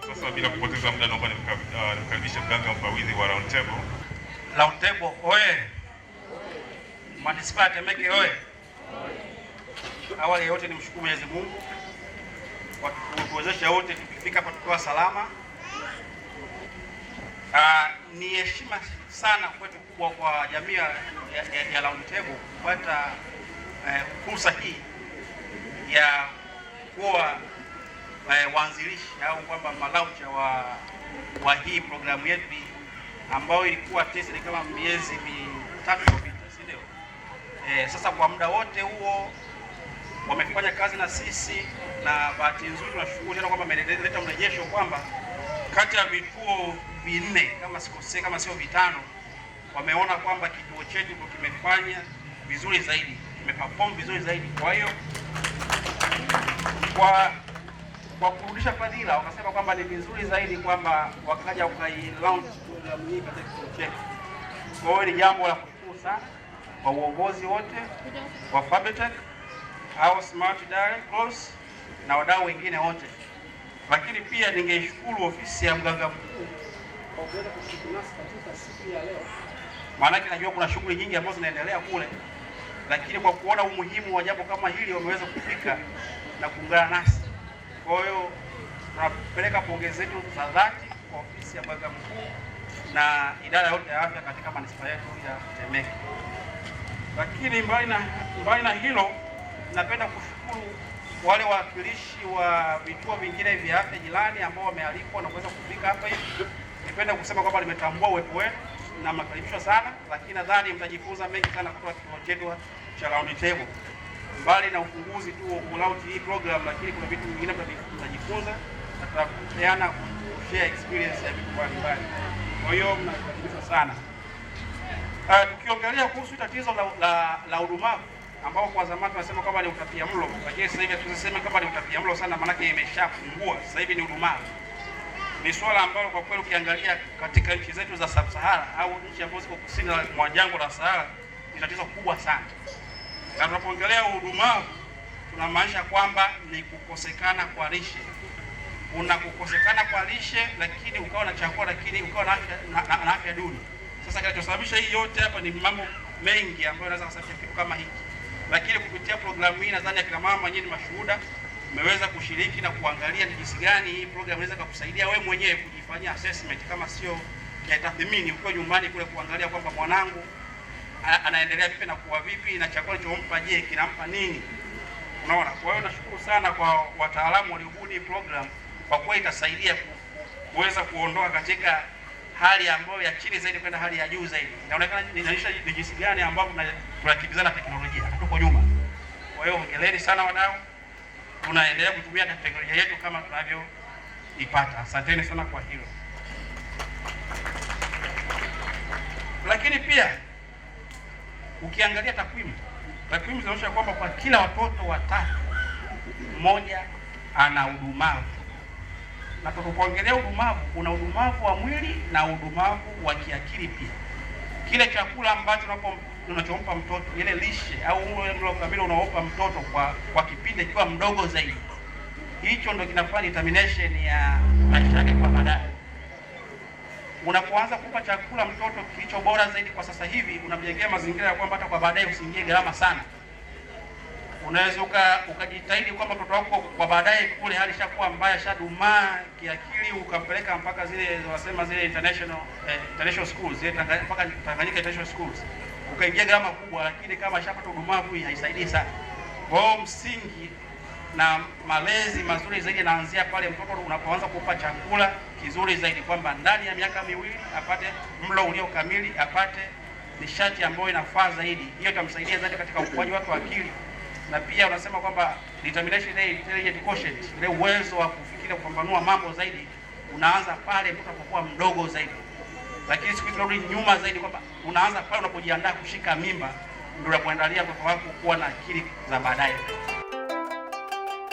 Sasa bila kupoteza muda, naomba nimkaribishe mganga mfawidhi wa Round Table. Round Table oye! Manispaa ya Temeke oye! Awali yote nimshukuru Mwenyezi Mungu kwa kutuwezesha wote tukifika hapa tukiwa salama. Ni heshima sana kwetu kubwa kwa jamii ya Round Table kupata fursa hii ya kuwa waanzilishi au kwamba malauncha wa hii programu yetu ambayo ilikuwa test ni kama miezi mitatu iliyopita, si ndio? Sasa kwa muda wote huo wamefanya kazi na sisi, na bahati nzuri tunashukuru tena kwamba ameleta mrejesho kwamba kati ya vituo vinne kama sikosei, kama sio vitano, wameona kwamba kituo chetu ndio kimefanya vizuri zaidi, kimeperform vizuri zaidi. Kwa hiyo kwa kurudisha fadhila wakasema kwamba ni vizuri zaidi kwamba wakaja launch program hii katika kituo chetu. Kwa hiyo ni jambo la kushukuru sana kwa uongozi wote wa Fabitech au Smart Direct Close na wadau wengine wote, lakini pia ningeishukuru ofisi ya mganga mkuu kwa kuweza kushiriki nasi katika siku ya leo, maana najua kuna shughuli nyingi ambazo zinaendelea kule, lakini kwa kuona umuhimu wa jambo kama hili wameweza kufika na kuungana nasi. Kwa hiyo tunapeleka pongezi zetu za dhati kwa ofisi ya mganga mkuu na idara yote ya afya katika manispaa yetu ya Temeke. Lakini mbali na hilo, napenda kushukuru wale wawakilishi wa vituo vingine vya afya jirani ambao wamealikwa na kuweza kufika hapa hivi. Nipenda kusema kwamba nimetambua uwepo wenu na mnakaribishwa sana, lakini nadhani mtajifunza mengi sana kutoka kituo chetu cha Round Table. Mbali na ufunguzi tu wa launch hii program, lakini kuna vitu vingine mtajifunza na tutapeana share experience ya vitu mbalimbali. Kwa hiyo mnakaribishwa sana. Tukiongelea kuhusu tatizo la udumavu ambao kwa zamani tunasema kwamba ni utapiamlo, lakini sasa hivi tunasema kwamba ni utapiamlo sana, maana yake imeshapungua. Sasa hivi ni udumavu. Ni swala ambalo kwa kweli ukiangalia katika nchi zetu za Sub-Sahara au nchi ambazo ziko kusini mwa jangwa la Sahara ni tatizo kubwa sana. Na tunapoongelea udumavu tunamaanisha kwamba ni kukosekana kwa lishe. Kuna kukosekana kwa lishe, lakini ukawa na chakula, lakini ukawa na afya duni. Sasa kinachosababisha hii yote hapa ni mambo mengi ambayo yanaweza kusababisha kitu kama hiki. Lakini kupitia programu hii nadhani akina mama nyinyi mashuhuda mmeweza kushiriki na kuangalia ni jinsi gani hii program inaweza kukusaidia wewe mwenyewe kujifanyia assessment, kama sio ya tathmini, uko nyumbani kule kuangalia kwamba mwanangu anaendelea vipi na kuwa vipi, na chakula chompa je kinampa nini. Unaona? Kwa hiyo nashukuru sana kwa wataalamu waliobuni program, kwa kuwa itasaidia kuweza kuondoa katika hali ambayo ya chini zaidi kwenda hali ya juu zaidi. Inaonekana inaonyesha ni jinsi gani ambapo tunakimbizana teknolojia, tuko nyuma. Kwa hiyo hongereni sana wadau, tunaendelea kutumia teknolojia yetu kama tunavyoipata. Asanteni sana kwa hilo. Lakini pia ukiangalia takwimu zinaonyesha kwamba kwa kila watoto watatu mmoja ana udumavu. Na tunapoongelea udumavu, kuna udumavu wa mwili na udumavu wa kiakili pia. Kile chakula ambacho tunachompa mtoto, ile lishe au ule mlo kamili unaopa mtoto kwa kipindi ikiwa mdogo zaidi, hicho ndio kinafanya determination ya maisha yake kwa baadaye. Unapoanza kupa chakula mtoto kilicho bora zaidi kwa sasa hivi, unamjengea mazingira ya kwamba hata kwa baadaye usiingie gharama sana. Unaweza ukajitahidi kwamba mtoto wako kwa baadaye kule hali ishakuwa mbaya, shadumaa kiakili, ukampeleka mpaka zile wanasema zile international schools, zile mpaka Tanganyika International Schools, ukaingia gharama kubwa, lakini kama shapata udumavu hii haisaidii sana. Kwa hiyo msingi na malezi mazuri zaidi yanaanzia pale mtoto unapoanza kupa chakula kizuri zaidi, kwamba ndani ya miaka miwili apate mlo ulio kamili, apate nishati ambayo inafaa zaidi. Hiyo itamsaidia zaidi katika ukuaji wake wa akili. Na pia unasema kwamba determination intelligent quotient, ile uwezo wa kufikiria kupambanua mambo zaidi, unaanza pale mtoto anapokuwa mdogo zaidi. Lakini siku tunarudi nyuma zaidi kwamba unaanza pale unapojiandaa kushika mimba, ndio unapoandalia mtoto wako kuwa na akili za baadaye.